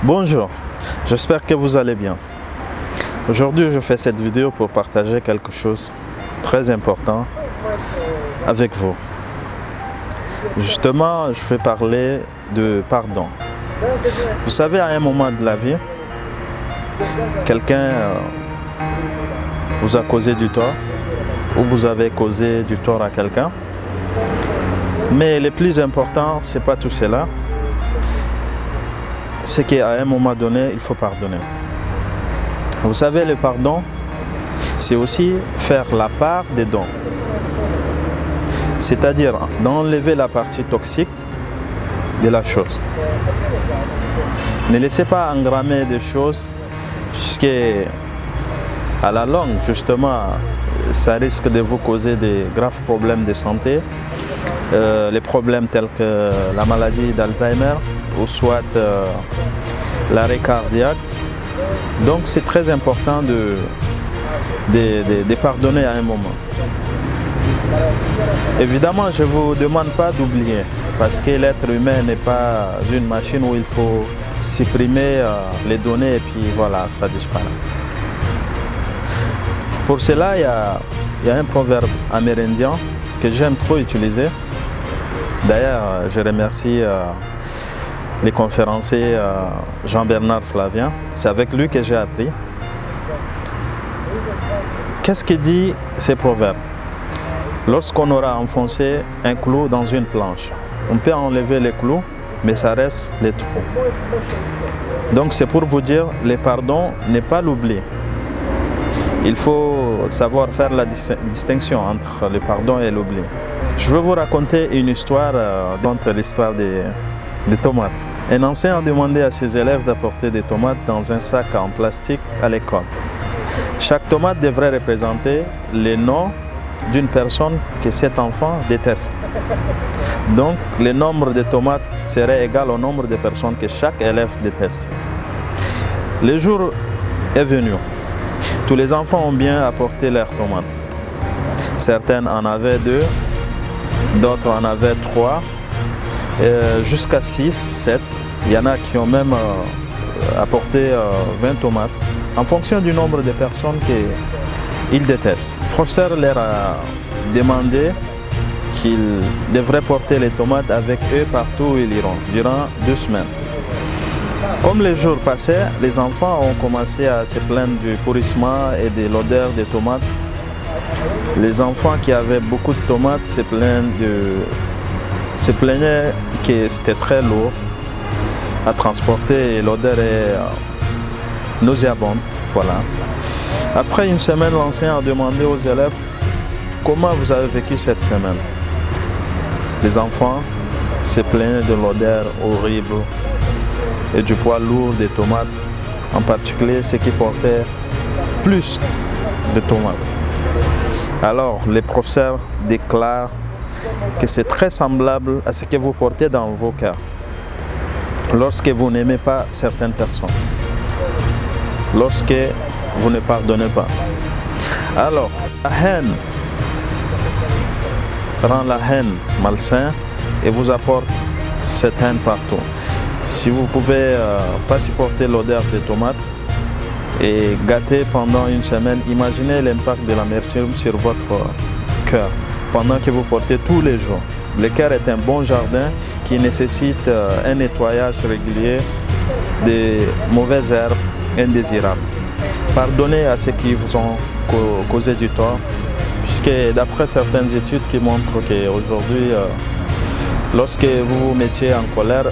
Bonjour, j'espère que vous allez bien. Aujourd'hui, je fais cette vidéo pour partager quelque chose de très important avec vous. Justement, je vais parler de pardon. Vous savez, à un moment de la vie, quelqu'un vous a causé du tort ou vous avez causé du tort à quelqu'un. Mais le plus important, ce n'est pas tout cela. C'est qu'à un moment donné, il faut pardonner. Vous savez, le pardon, c'est aussi faire la part des dons. C'est-à-dire d'enlever la partie toxique de la chose. Ne laissez pas engrammer des choses jusqu'à la longue, justement, ça risque de vous causer des graves problèmes de santé. Les problèmes tels que la maladie d'Alzheimer ou soit l'arrêt cardiaque. Donc c'est très important de pardonner à un moment. Évidemment, je ne vous demande pas d'oublier, parce que l'être humain n'est pas une machine où il faut supprimer les données et puis voilà, ça disparaît. Pour cela, il y a un proverbe amérindien que j'aime trop utiliser. D'ailleurs, je remercie les conférenciers Jean-Bernard Flavien. C'est avec lui que j'ai appris. Qu'est-ce que dit ce proverbe? Lorsqu'on aura enfoncé un clou dans une planche, on peut enlever les clous, mais ça reste les trous. Donc c'est pour vous dire, le pardon n'est pas l'oubli. Il faut savoir faire la distinction entre le pardon et l'oubli. Je vais vous raconter une histoire, l'histoire des tomates. Un enseignant a demandé à ses élèves d'apporter des tomates dans un sac en plastique à l'école. Chaque tomate devrait représenter le nom d'une personne que cet enfant déteste. Donc, le nombre de tomates serait égal au nombre de personnes que chaque élève déteste. Le jour est venu. Tous les enfants ont bien apporté leurs tomates. Certaines en avaient 2, d'autres en avaient 3, jusqu'à 6, 7. Il y en a qui ont même apporté 20 tomates, en fonction du nombre de personnes qu'ils détestent. Le professeur leur a demandé qu'ils devraient porter les tomates avec eux partout où ils iront, durant 2 semaines. Comme les jours passaient, les enfants ont commencé à se plaindre du pourrissement et de l'odeur des tomates. Les enfants qui avaient beaucoup de tomates se plaignaient que c'était très lourd à transporter et l'odeur est nauséabonde. Voilà. Après une semaine, l'enseignant a demandé aux élèves comment vous avez vécu cette semaine. Les enfants se plaignaient de l'odeur horrible et du poids lourd des tomates, en particulier ceux qui portaient plus de tomates. Alors, les professeurs déclarent que c'est très semblable à ce que vous portez dans vos cœurs lorsque vous n'aimez pas certaines personnes, lorsque vous ne pardonnez pas. Alors, la haine rend la haine malsaine et vous apporte cette haine partout. Si vous ne pouvez pas supporter l'odeur des tomates et gâter pendant une semaine, imaginez l'impact de l'amertume sur votre cœur pendant que vous portez tous les jours. Le cœur est un bon jardin qui nécessite un nettoyage régulier des mauvaises herbes indésirables. Pardonnez à ceux qui vous ont causé du tort, puisque d'après certaines études qui montrent qu'aujourd'hui, lorsque vous vous mettiez en colère,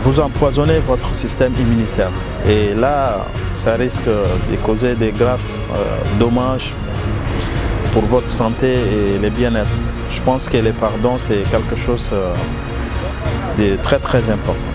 vous empoisonnez votre système immunitaire. Et là, ça risque de causer des graves dommages pour votre santé et le bien-être. Je pense que le pardon, c'est quelque chose de très très important.